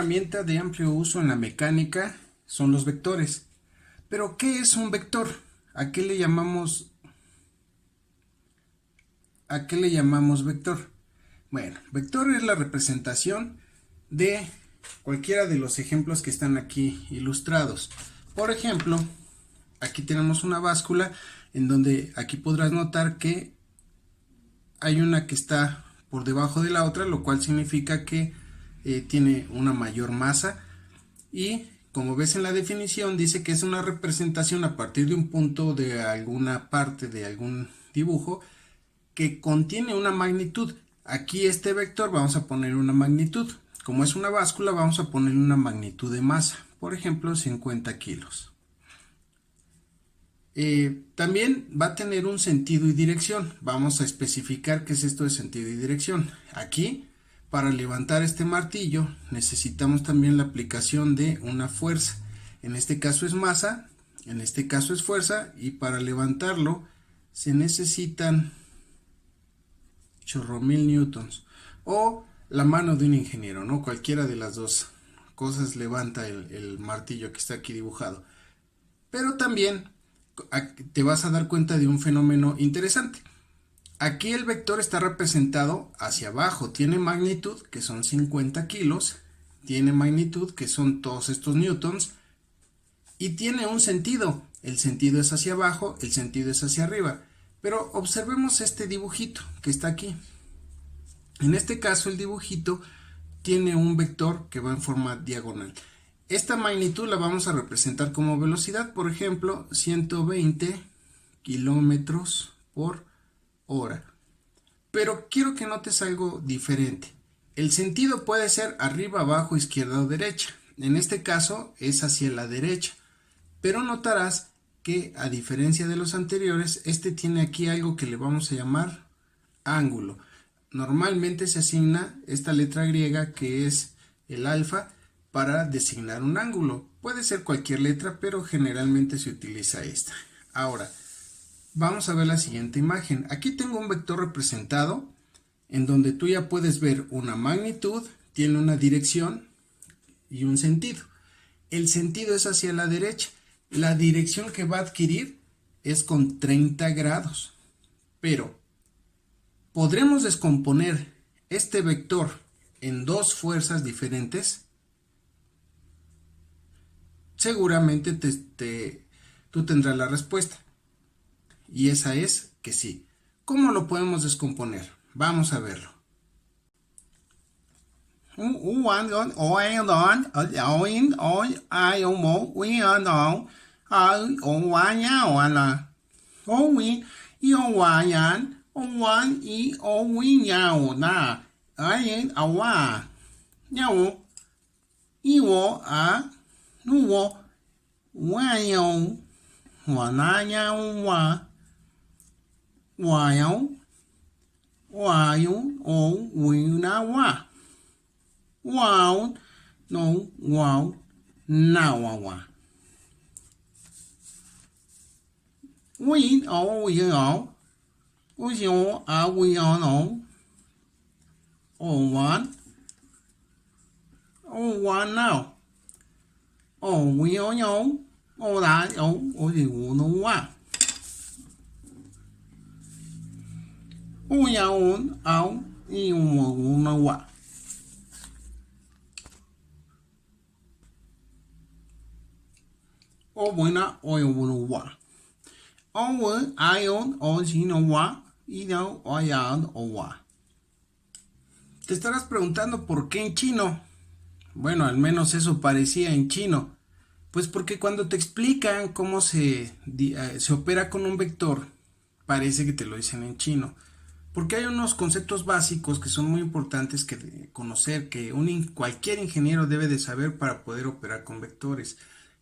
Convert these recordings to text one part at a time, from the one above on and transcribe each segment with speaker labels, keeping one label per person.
Speaker 1: herramienta de amplio uso en la mecánica son los vectores. Pero, ¿qué es un vector? ¿A qué le llamamos vector? Bueno, vector es la representación de cualquiera de los ejemplos que están aquí ilustrados. Por ejemplo, aquí tenemos una báscula en donde aquí podrás notar que hay una que está por debajo de la otra, lo cual significa que tiene una mayor masa, y como ves en la definición dice que es una representación a partir de un punto de alguna parte de algún dibujo que contiene una magnitud. Aquí este vector vamos a poner una magnitud. Como es una báscula, vamos a poner una magnitud de masa, por ejemplo 50 kilos. También va a tener un sentido y dirección. Vamos a especificar qué es esto de sentido y dirección. Aquí, para levantar este martillo, necesitamos también la aplicación de una fuerza. En este caso es masa, en este caso es fuerza, y para levantarlo se necesitan chorro mil newtons o la mano de un ingeniero, ¿no? Cualquiera de las dos cosas levanta el martillo que está aquí dibujado. Pero también te vas a dar cuenta de un fenómeno interesante. Aquí el vector está representado hacia abajo, tiene magnitud que son 50 kilos, tiene magnitud que son todos estos newtons, y tiene un sentido. El sentido es hacia abajo, el sentido es hacia arriba. Pero observemos este dibujito que está aquí. En este caso el dibujito tiene un vector que va en forma diagonal. Esta magnitud la vamos a representar como velocidad, por ejemplo 120 kilómetros por hora. Pero quiero que notes algo diferente. El sentido puede ser arriba, abajo, izquierda o derecha. En este caso es hacia la derecha. Pero notarás que a diferencia de los anteriores, este tiene aquí algo que le vamos a llamar ángulo. Normalmente se asigna esta letra griega que es el alfa para designar un ángulo. Puede ser cualquier letra, pero generalmente se utiliza esta. Ahora, vamos a ver la siguiente imagen. Aquí tengo un vector representado en donde tú ya puedes ver una magnitud, tiene una dirección y un sentido. El sentido es hacia la derecha. La dirección que va a adquirir es con 30 grados. Pero podremos descomponer este vector en dos fuerzas diferentes. Seguramente tú tendrás la respuesta. Y esa es que sí. ¿Cómo lo podemos descomponer? Vamos a verlo. Te estarás preguntando por qué en chino. Bueno, al menos eso parecía en chino. Pues porque cuando te explican cómo se opera con un vector, parece que te lo dicen en chino. Porque hay unos conceptos básicos que son muy importantes que conocer, que cualquier ingeniero debe de saber para poder operar con vectores.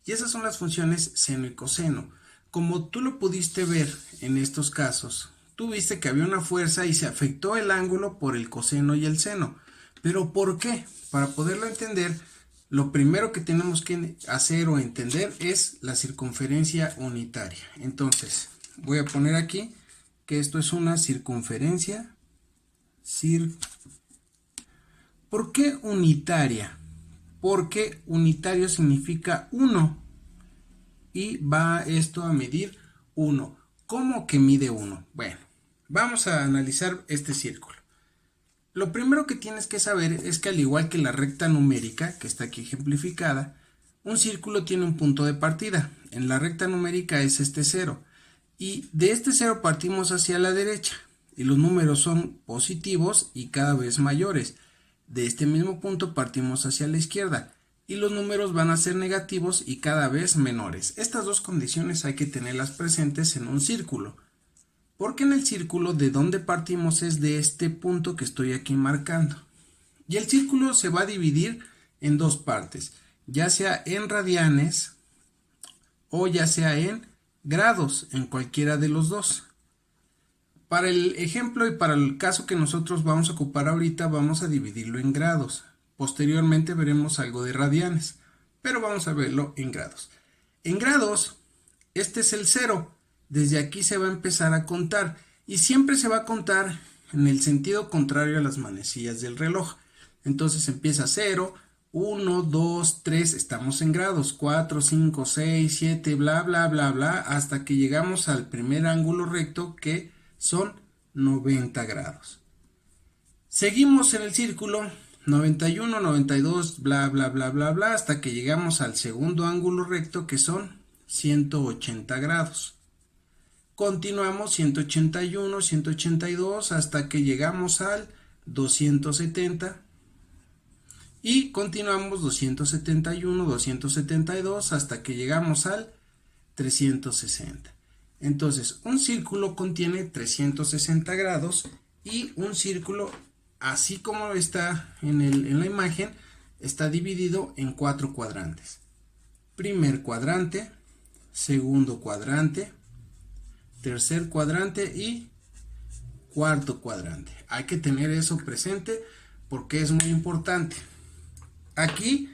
Speaker 1: Y esas son las funciones seno y coseno. Como tú lo pudiste ver en estos casos, tú viste que había una fuerza y se afectó el ángulo por el coseno y el seno. ¿Pero por qué? Para poderlo entender, lo primero que tenemos que hacer o entender es la circunferencia unitaria. Entonces, voy a poner aquí que esto es una circunferencia. ¿Por qué unitaria? porque unitario significa 1 y va esto a medir 1. ¿Cómo que mide 1? Bueno, vamos a analizar este círculo. Lo primero que tienes que saber es que al igual que la recta numérica, que está aquí ejemplificada, un círculo tiene un punto de partida. En la recta numérica es este 0. Y de este 0 partimos hacia la derecha. Y los números son positivos y cada vez mayores. De este mismo punto partimos hacia la izquierda. Y los números van a ser negativos y cada vez menores. Estas dos condiciones hay que tenerlas presentes en un círculo. Porque en el círculo de donde partimos es de este punto que estoy aquí marcando. Y el círculo se va a dividir en dos partes, ya sea en radianes o ya sea en grados, en cualquiera de los dos. Para el ejemplo y para el caso que nosotros vamos a ocupar ahorita, vamos a dividirlo en grados. Posteriormente veremos algo de radianes, pero vamos a verlo en grados. En grados, este es el 0. Desde aquí se va a empezar a contar y siempre se va a contar en el sentido contrario a las manecillas del reloj. Entonces empieza 0, 1, 2, 3, estamos en grados, 4, 5, 6, 7, bla, bla, bla, bla, hasta que llegamos al primer ángulo recto que son 90 grados. Seguimos en el círculo 91, 92, bla, bla, bla, bla, bla, hasta que llegamos al segundo ángulo recto que son 180 grados. Continuamos 181, 182 hasta que llegamos al 270 y continuamos 271, 272 hasta que llegamos al 360. Entonces, un círculo contiene 360 grados y un círculo, así como está en la imagen, está dividido en 4 cuadrantes. Primer cuadrante, segundo cuadrante, tercer cuadrante y cuarto cuadrante. Hay que tener eso presente porque es muy importante. Aquí,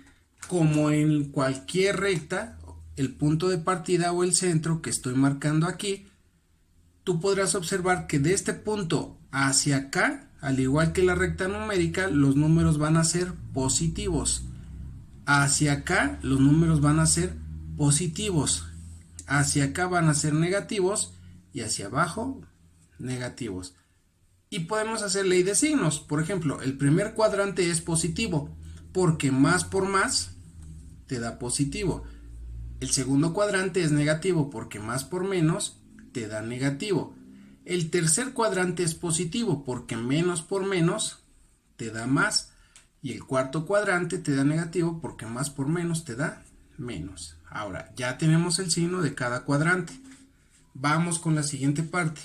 Speaker 1: como en cualquier recta, el punto de partida o el centro que estoy marcando aquí, tú podrás observar que de este punto hacia acá, al igual que la recta numérica, los números van a ser positivos. Hacia acá los números van a ser positivos. Hacia acá van a ser negativos y hacia abajo negativos. Y podemos hacer ley de signos. Por ejemplo, el primer cuadrante es positivo porque más por más te da positivo. El segundo cuadrante es negativo porque más por menos te da negativo. El tercer cuadrante es positivo porque menos por menos te da más. Y el cuarto cuadrante te da negativo porque más por menos te da menos. Ahora, ya tenemos el signo de cada cuadrante. Vamos con la siguiente parte.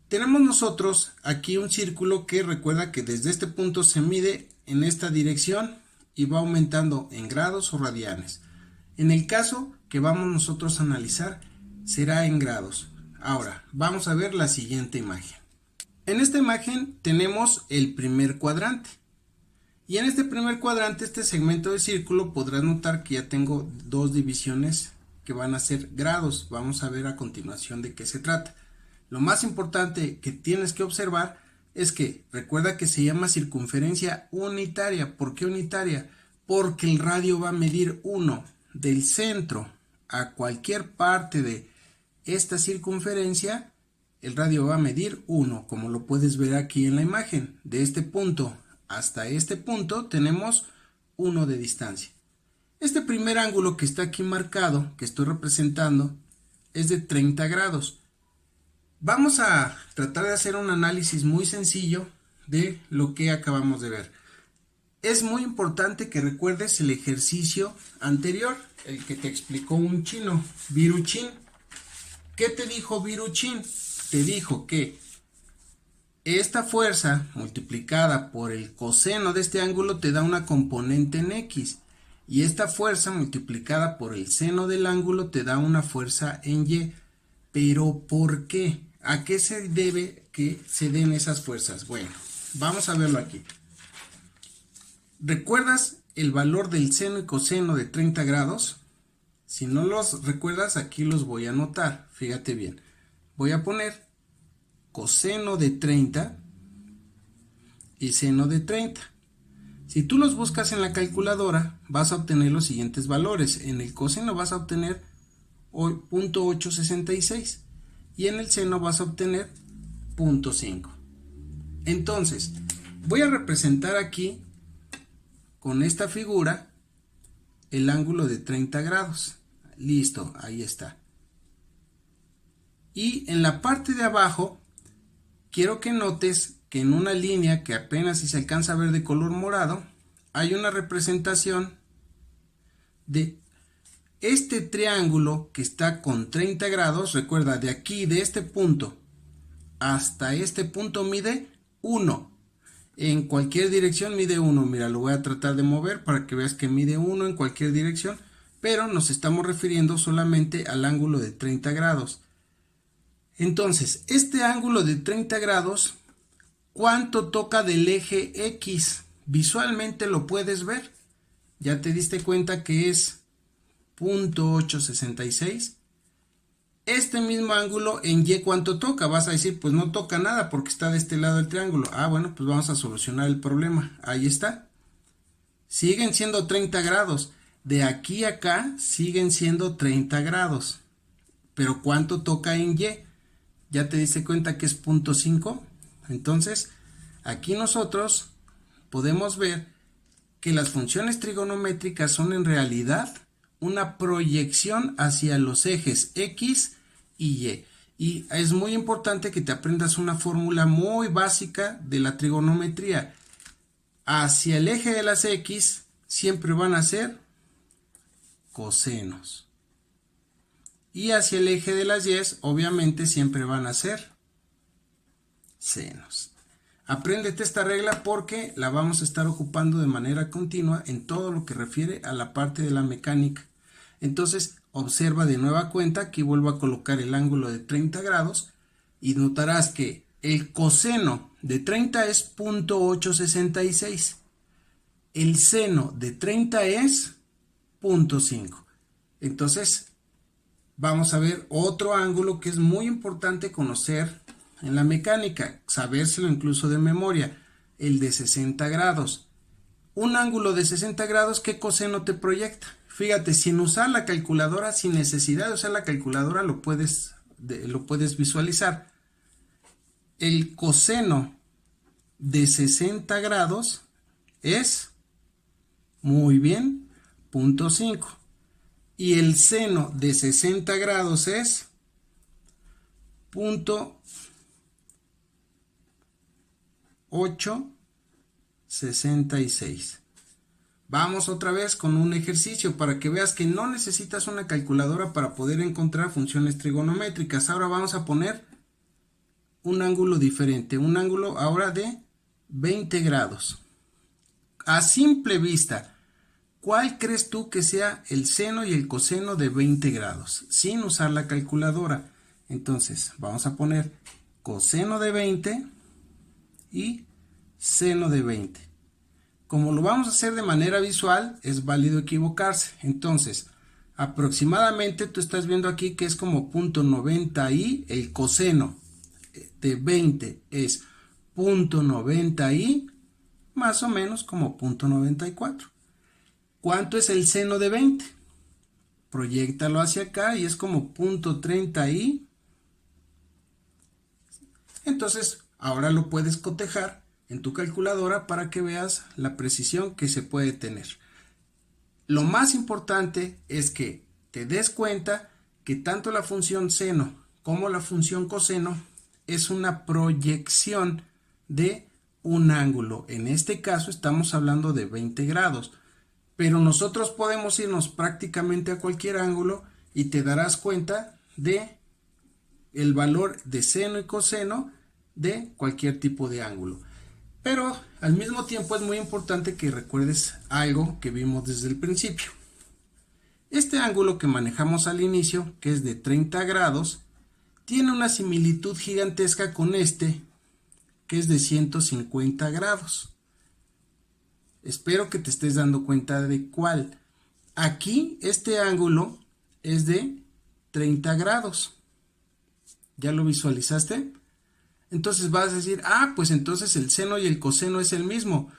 Speaker 1: Tenemos nosotros aquí un círculo que recuerda que desde este punto se mide en esta dirección y va aumentando en grados o radianes. En el caso que vamos nosotros a analizar será en grados. Ahora, vamos a ver la siguiente imagen. En esta imagen tenemos el primer cuadrante. Y en este primer cuadrante, este segmento de círculo, podrás notar que ya tengo dos divisiones que van a ser grados. Vamos a ver a continuación de qué se trata. Lo más importante que tienes que observar es que recuerda que se llama circunferencia unitaria. ¿Por qué unitaria? Porque el radio va a medir 1 del centro a cualquier parte de esta circunferencia. El radio va a medir 1, como lo puedes ver aquí en la imagen. De este punto hasta este punto tenemos 1 de distancia. Este primer ángulo que está aquí marcado, que estoy representando, es de 30 grados. Vamos a tratar de hacer un análisis muy sencillo de lo que acabamos de ver. Es muy importante que recuerdes el ejercicio anterior, el que te explicó un chino, Viruchín. ¿Qué te dijo Viruchín? Te dijo que esta fuerza multiplicada por el coseno de este ángulo te da una componente en X. Y esta fuerza multiplicada por el seno del ángulo te da una fuerza en Y. ¿Pero por qué? ¿A qué se debe que se den esas fuerzas? Bueno, vamos a verlo aquí. ¿Recuerdas el valor del seno y coseno de 30 grados? Si no los recuerdas, aquí los voy a anotar. Fíjate bien. Voy a poner coseno de 30 y seno de 30. Si tú los buscas en la calculadora, vas a obtener los siguientes valores. En el coseno vas a obtener 0.866 y en el seno vas a obtener 0.5. Entonces, voy a representar aquí con esta figura el ángulo de 30 grados. Listo, ahí está. Y en la parte de abajo, quiero que notes que en una línea que apenas si se alcanza a ver de color morado, hay una representación de este triángulo que está con 30 grados. Recuerda, de aquí, de este punto hasta este punto mide 1. En cualquier dirección mide 1. Mira, lo voy a tratar de mover para que veas que mide 1 en cualquier dirección, pero nos estamos refiriendo solamente al ángulo de 30 grados. Entonces, este ángulo de 30 grados, ¿cuánto toca del eje X? Visualmente lo puedes ver. Ya te diste cuenta que es 0.866. Este mismo ángulo en Y, ¿cuánto toca? Vas a decir, pues no toca nada porque está de este lado del triángulo. Ah, bueno, pues vamos a solucionar el problema. Ahí está. Siguen siendo 30 grados. De aquí a acá siguen siendo 30 grados. Pero ¿cuánto toca en Y? ¿Ya te diste cuenta que es 0.5? Entonces, aquí nosotros podemos ver que las funciones trigonométricas son en realidad una proyección hacia los ejes X y Y. Y es muy importante que te aprendas una fórmula muy básica de la trigonometría. Hacia el eje de las X siempre van a ser cosenos. Y hacia el eje de las Y, obviamente, siempre van a ser senos. Apréndete esta regla porque la vamos a estar ocupando de manera continua en todo lo que refiere a la parte de la mecánica. Entonces, observa de nueva cuenta, aquí vuelvo a colocar el ángulo de 30 grados y notarás que el coseno de 30 es 0.866. El seno de 30 es 0.5. Entonces, vamos a ver otro ángulo que es muy importante conocer en la mecánica, sabérselo incluso de memoria, el de 60 grados. Un ángulo de 60 grados, ¿qué coseno te proyecta? Fíjate, sin usar la calculadora, sin necesidad de usar la calculadora, lo puedes visualizar. El coseno de 60 grados es, muy bien, 0.5. Y el seno de 60 grados es 0.866. Vamos otra vez con un ejercicio para que veas que no necesitas una calculadora para poder encontrar funciones trigonométricas. Ahora vamos a poner un ángulo diferente, un ángulo ahora de 20 grados. A simple vista, ¿cuál crees tú que sea el seno y el coseno de 20 grados? Sin usar la calculadora. Entonces, vamos a poner coseno de 20 y seno de 20. Como lo vamos a hacer de manera visual, es válido equivocarse. Entonces, aproximadamente tú estás viendo aquí que es como 0.90 y el coseno de 20 es 0.90 y más o menos como 0.94. ¿Cuánto es el seno de 20? Proyéctalo hacia acá y es como 0.30 y. Entonces, ahora lo puedes cotejar en tu calculadora para que veas la precisión que se puede tener. Lo más importante es que te des cuenta que tanto la función seno como la función coseno es una proyección de un ángulo. En este caso estamos hablando de 20 grados. Pero nosotros podemos irnos prácticamente a cualquier ángulo y te darás cuenta de el valor de seno y coseno de cualquier tipo de ángulo. Pero al mismo tiempo es muy importante que recuerdes algo que vimos desde el principio. Este ángulo que manejamos al inicio, que es de 30 grados, tiene una similitud gigantesca con este, que es de 150 grados. Espero que te estés dando cuenta de cuál. Aquí este ángulo es de 30 grados. ¿Ya lo visualizaste? Entonces vas a decir, ah, pues entonces el seno y el coseno es el mismo.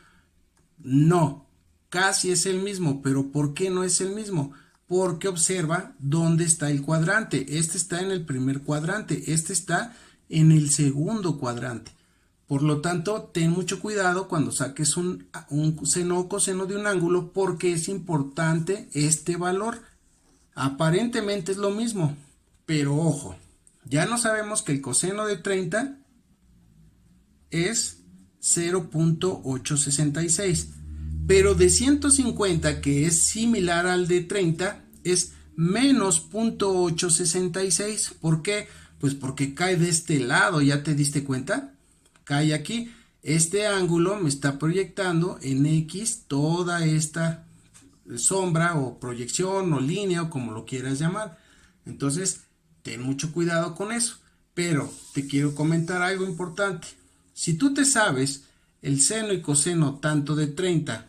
Speaker 1: No, casi es el mismo, pero ¿por qué no es el mismo? Porque observa dónde está el cuadrante. Este está en el primer cuadrante, este está en el segundo cuadrante. Por lo tanto, ten mucho cuidado cuando saques un seno o coseno de un ángulo porque es importante este valor. Aparentemente es lo mismo, pero ojo, ya no sabemos que el coseno de 30 es 0.866, pero de 150, que es similar al de 30, es menos 0.866. ¿Por qué? Pues porque cae de este lado, ¿ya te diste cuenta? Cae aquí. Este ángulo me está proyectando en X toda esta sombra o proyección o línea o como lo quieras llamar. Entonces, ten mucho cuidado con eso. Pero te quiero comentar algo importante. Si tú te sabes el seno y coseno tanto de 30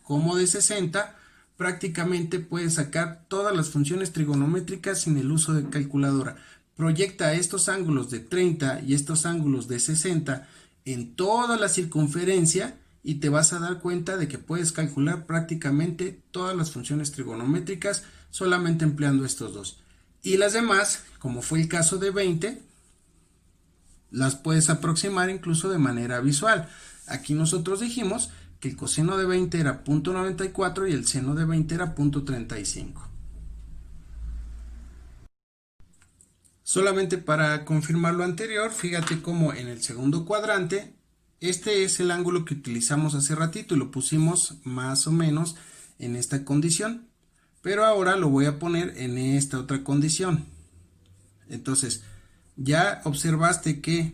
Speaker 1: como de 60, prácticamente puedes sacar todas las funciones trigonométricas sin el uso de calculadora. Proyecta estos ángulos de 30 y estos ángulos de 60 en toda la circunferencia y te vas a dar cuenta de que puedes calcular prácticamente todas las funciones trigonométricas solamente empleando estos dos. Y las demás, como fue el caso de 20, las puedes aproximar incluso de manera visual. Aquí nosotros dijimos que el coseno de 20 era 0.94 y el seno de 20 era 0.35. Solamente para confirmar lo anterior, fíjate cómo en el segundo cuadrante, este es el ángulo que utilizamos hace ratito y lo pusimos más o menos en esta condición. Pero ahora lo voy a poner en esta otra condición. Entonces, ya observaste que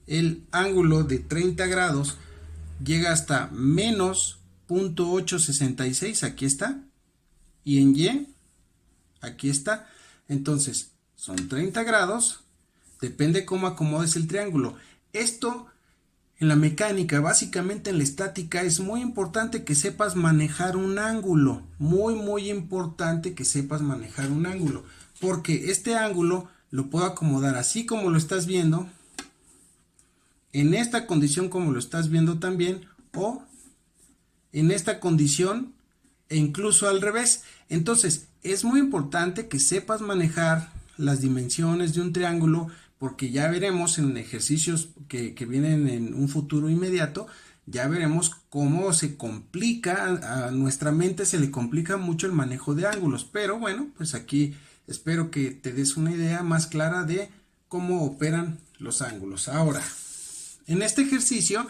Speaker 1: el ángulo de 30 grados llega hasta menos 0.866, aquí está, y en Y, aquí está. Entonces, son 30 grados, depende cómo acomodes el triángulo. Esto en la mecánica, básicamente en la estática, es muy importante que sepas manejar un ángulo, muy importante que sepas manejar un ángulo, porque este ángulo lo puedo acomodar así como lo estás viendo, en esta condición como lo estás viendo también, o en esta condición e incluso al revés. Entonces es muy importante que sepas manejar las dimensiones de un triángulo, porque ya veremos en ejercicios que vienen en un futuro inmediato, ya veremos cómo se complica, a nuestra mente se le complica mucho el manejo de ángulos, pero bueno, pues aquí espero que te des una idea más clara de cómo operan los ángulos. Ahora, en este ejercicio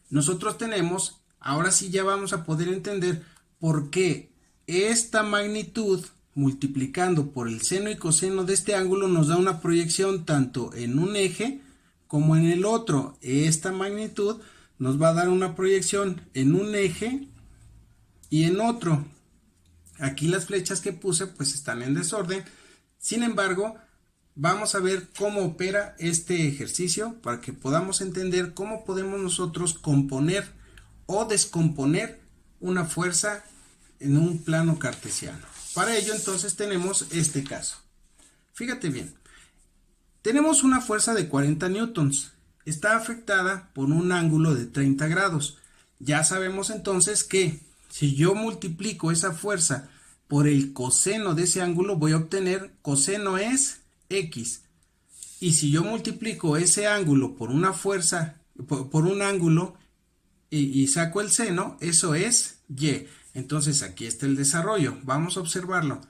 Speaker 1: nosotros tenemos, ahora sí ya vamos a poder entender por qué esta magnitud multiplicando por el seno y coseno de este ángulo nos da una proyección tanto en un eje como en el otro. Esta magnitud nos va a dar una proyección en un eje y en otro. Aquí las flechas que puse pues están en desorden. Sin embargo, vamos a ver cómo opera este ejercicio para que podamos entender cómo podemos nosotros componer o descomponer una fuerza en un plano cartesiano. Para ello entonces tenemos este caso. Fíjate bien, tenemos una fuerza de 40 newtons, está afectada por un ángulo de 30 grados. Ya sabemos entonces que si yo multiplico esa fuerza por el coseno de ese ángulo, voy a obtener coseno es X. Y si yo multiplico ese ángulo por una fuerza, por un ángulo y saco el seno, eso es Y. Entonces aquí está el desarrollo, vamos a observarlo.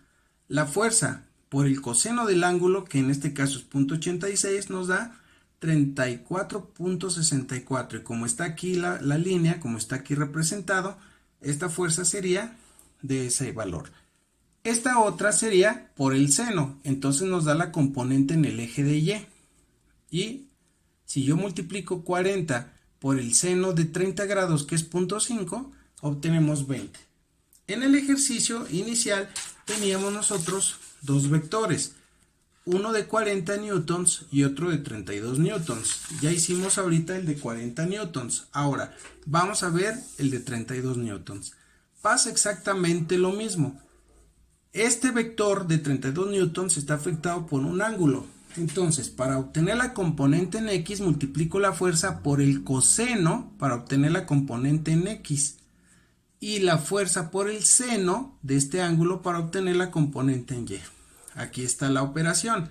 Speaker 1: La fuerza por el coseno del ángulo, que en este caso es 0.86, nos da 34.64. Y como está aquí la línea, como está aquí representado, esta fuerza sería de ese valor. Esta otra sería por el seno, entonces nos da la componente en el eje de Y. Y si yo multiplico 40 por el seno de 30 grados, que es 0.5, obtenemos 20. En el ejercicio inicial teníamos nosotros dos vectores, uno de 40 newtons y otro de 32 newtons. Ya hicimos ahorita el de 40 newtons. Ahora vamos a ver el de 32 newtons. Pasa exactamente lo mismo. Este vector de 32 newtons está afectado por un ángulo. Entonces, para obtener la componente en X, multiplico la fuerza por el coseno para obtener la componente en X. Y la fuerza por el seno de este ángulo para obtener la componente en Y. Aquí está la operación.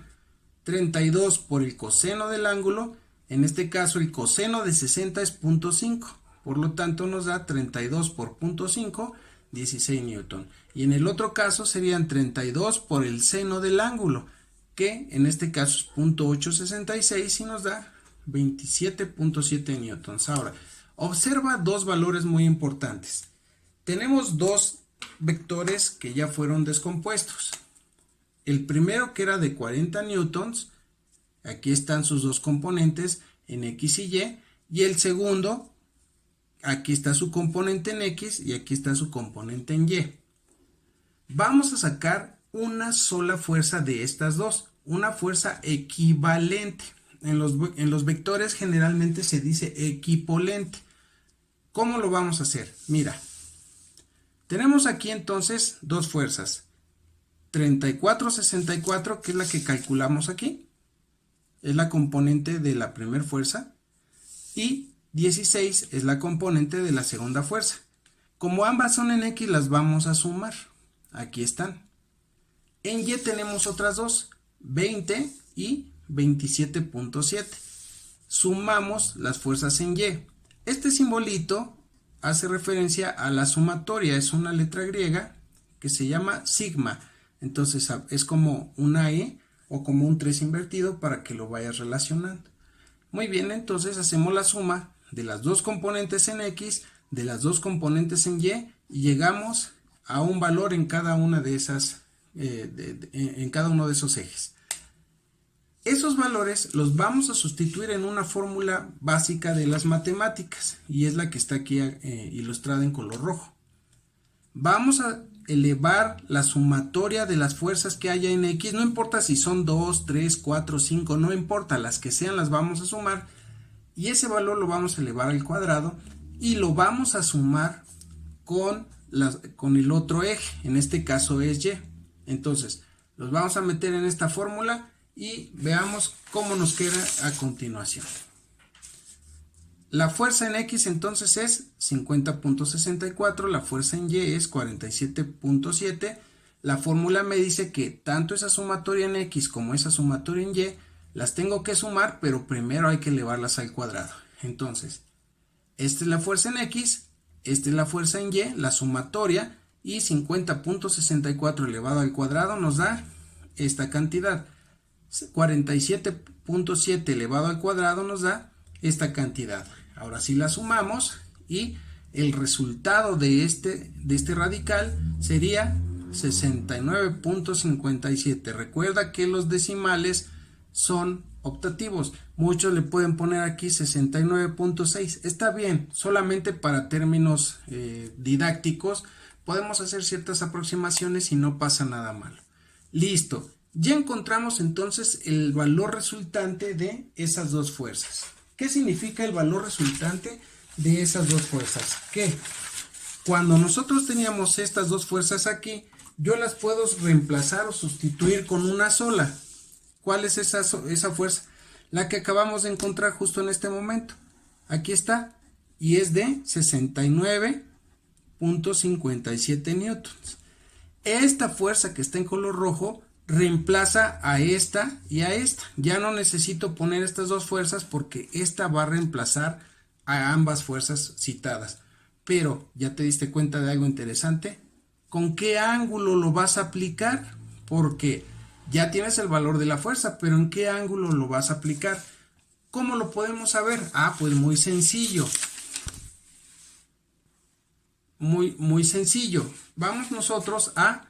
Speaker 1: 32 por el coseno del ángulo. En este caso, el coseno de 60 es 0.5. Por lo tanto, nos da 32 por 0.5, 16 newton. Y en el otro caso serían 32 por el seno del ángulo, que en este caso es 0.866 y nos da 27.7 newtons. Ahora, observa dos valores muy importantes. Tenemos dos vectores que ya fueron descompuestos. El primero, que era de 40 newtons, aquí están sus dos componentes en X y el segundo, aquí está su componente en X y aquí está su componente en Y. Vamos a sacar una sola fuerza de estas dos, una fuerza equivalente. En los vectores generalmente se dice equipolente. ¿Cómo lo vamos a hacer? Mira, tenemos aquí entonces dos fuerzas. 34/64, que es la que calculamos aquí, es la componente de la primera fuerza, y 16 es la componente de la segunda fuerza. Como ambas son en X, las vamos a sumar. Aquí están. En Y tenemos otras dos, 20 y 27.7. Sumamos las fuerzas en Y. Este simbolito hace referencia a la sumatoria, es una letra griega que se llama sigma. Entonces es como una E o como un 3 invertido para que lo vayas relacionando. Muy bien, entonces hacemos la suma de las dos componentes en X, de las dos componentes en Y, y llegamos a un valor en cada una de esas, en cada uno de esos ejes. Esos valores los vamos a sustituir en una fórmula básica de las matemáticas, y es la que está aquí ilustrada en color rojo. Vamos a elevar la sumatoria de las fuerzas que haya en X, no importa si son 2, 3, 4, 5, no importa, las que sean las vamos a sumar, y ese valor lo vamos a elevar al cuadrado y lo vamos a sumar con el otro eje, en este caso es Y. Entonces, los vamos a meter en esta fórmula y veamos cómo nos queda a continuación. La fuerza en X entonces es 50.64, la fuerza en Y es 47.7. La fórmula me dice que tanto esa sumatoria en X como esa sumatoria en Y las tengo que sumar, pero primero hay que elevarlas al cuadrado. Entonces, esta es la fuerza en X, esta es la fuerza en Y, la sumatoria, y 50.64 elevado al cuadrado nos da esta cantidad. 47.7 elevado al cuadrado nos da esta cantidad. Ahora sí la sumamos y el resultado de este radical sería 69.57. Recuerda que los decimales son optativos. Muchos le pueden poner aquí 69.6. Está bien, solamente para términos didácticos podemos hacer ciertas aproximaciones y no pasa nada malo. Listo. Ya encontramos entonces el valor resultante de esas dos fuerzas. ¿Qué significa el valor resultante de esas dos fuerzas? Que cuando nosotros teníamos estas dos fuerzas aquí, yo las puedo reemplazar o sustituir con una sola. ¿Cuál es esa fuerza? La que acabamos de encontrar justo en este momento. Aquí está. Y es de 69.57 newtons. Esta fuerza que está en color rojo reemplaza a esta y a esta. Ya no necesito poner estas dos fuerzas porque esta va a reemplazar a ambas fuerzas citadas. Pero, ¿ya te diste cuenta de algo interesante? ¿Con qué ángulo lo vas a aplicar? Porque ya tienes el valor de la fuerza, pero ¿en qué ángulo lo vas a aplicar? ¿Cómo lo podemos saber? Pues muy sencillo. Muy sencillo. Vamos nosotros a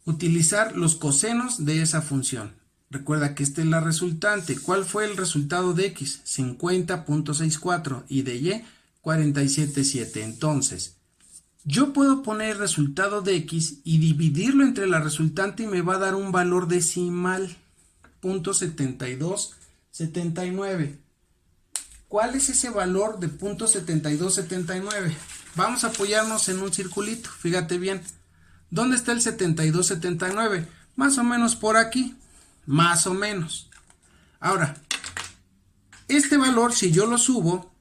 Speaker 1: utilizar los cosenos de esa función. Recuerda que esta es la resultante. ¿Cuál fue el resultado de X? 50.64 y de Y 47.7. Entonces, yo puedo poner el resultado de X y dividirlo entre la resultante y me va a dar un valor decimal. .7279. ¿Cuál es ese valor de .7279? Vamos a apoyarnos en un circulito. Fíjate bien. ¿Dónde está el 7279? Más o menos por aquí. más o menos. Ahora, este valor, si yo lo subo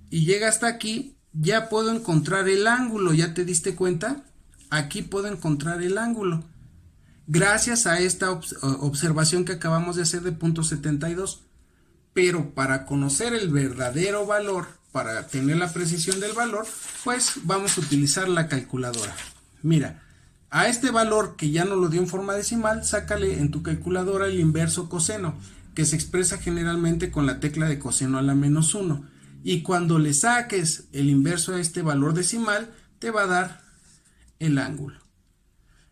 Speaker 1: y llega hasta aquí, ya puedo encontrar el ángulo. ¿Ya te diste cuenta? Aquí puedo encontrar el ángulo. Gracias a esta observación que acabamos de hacer de punto 72. Pero para conocer el verdadero valor, para tener la precisión del valor, pues vamos a utilizar la calculadora. Mira, a este valor que ya nos lo dio en forma decimal, sácale en tu calculadora el inverso coseno, que se expresa generalmente con la tecla de coseno a la menos 1. Y cuando le saques el inverso a este valor decimal, te va a dar el ángulo.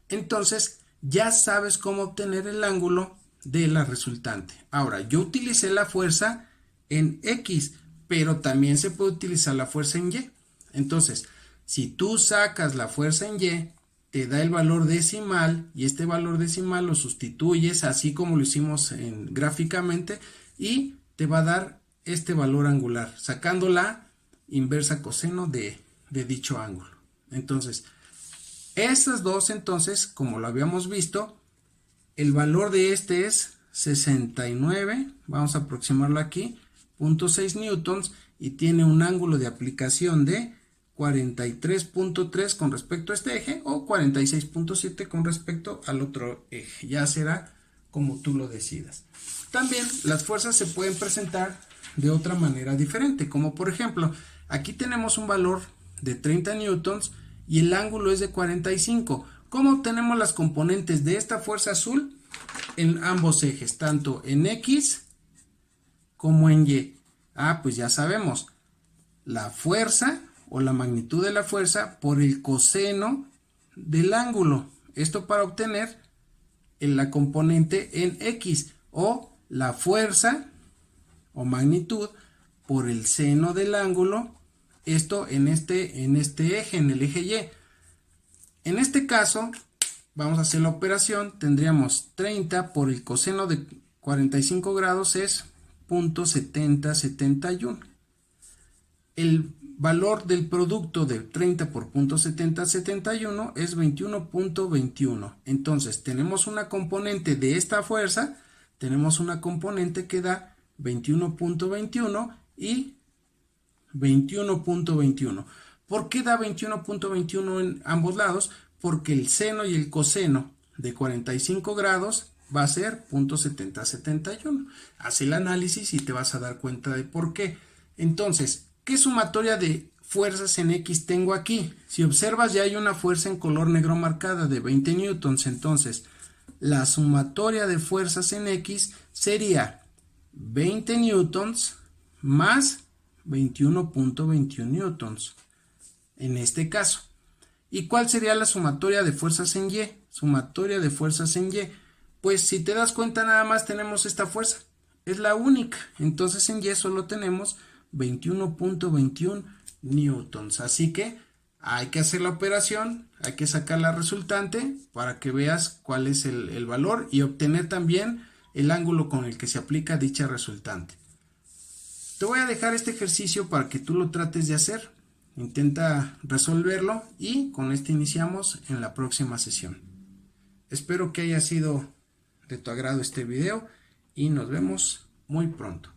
Speaker 1: Entonces, ya sabes cómo obtener el ángulo de la resultante. Ahora, yo utilicé la fuerza en X, pero también se puede utilizar la fuerza en Y. Entonces, si tú sacas la fuerza en Y, te da el valor decimal y este valor decimal lo sustituyes así como lo hicimos gráficamente y te va a dar este valor angular, sacando la inversa coseno de dicho ángulo. Entonces, estas dos, entonces, como lo habíamos visto, el valor de este es 69, vamos a aproximarlo aquí, 0.6 newtons y tiene un ángulo de aplicación de 43.3 con respecto a este eje o 46.7 con respecto al otro eje. Ya será como tú lo decidas. También las fuerzas se pueden presentar de otra manera diferente, como por ejemplo, aquí tenemos un valor de 30 newtons y el ángulo es de 45. ¿Cómo obtenemos las componentes de esta fuerza azul? En ambos ejes, tanto en X como en Y. Pues ya sabemos, la fuerza o la magnitud de la fuerza por el coseno del ángulo. Esto para obtener la componente en X, o la fuerza o magnitud por el seno del ángulo. Esto en este eje, en el eje Y. En este caso, vamos a hacer la operación, tendríamos 30 por el coseno de 45 grados es 0.7071. El valor del producto de 30 por 0.7071 es 21.21. Entonces, tenemos una componente de esta fuerza, tenemos una componente que da 21.21 y 21.21. ¿Por qué da 21.21 en ambos lados? Porque el seno y el coseno de 45 grados va a ser 0.7071. Haz el análisis y te vas a dar cuenta de por qué. Entonces, ¿qué sumatoria de fuerzas en X tengo aquí? Si observas, ya hay una fuerza en color negro marcada de 20 newtons. Entonces, la sumatoria de fuerzas en X sería 20 newtons más 21.21 newtons. En este caso. ¿Y cuál sería la sumatoria de fuerzas en Y? Sumatoria de fuerzas en Y. Pues si te das cuenta, nada más tenemos esta fuerza. Es la única. Entonces en Y solo tenemos 21.21 newtons. Así que hay que hacer la operación, hay que sacar la resultante para que veas cuál es el valor y obtener también el ángulo con el que se aplica dicha resultante. Te voy a dejar este ejercicio para que tú lo trates de hacer. Intenta resolverlo y con esto iniciamos en la próxima sesión. Espero que haya sido de tu agrado este video y nos vemos muy pronto.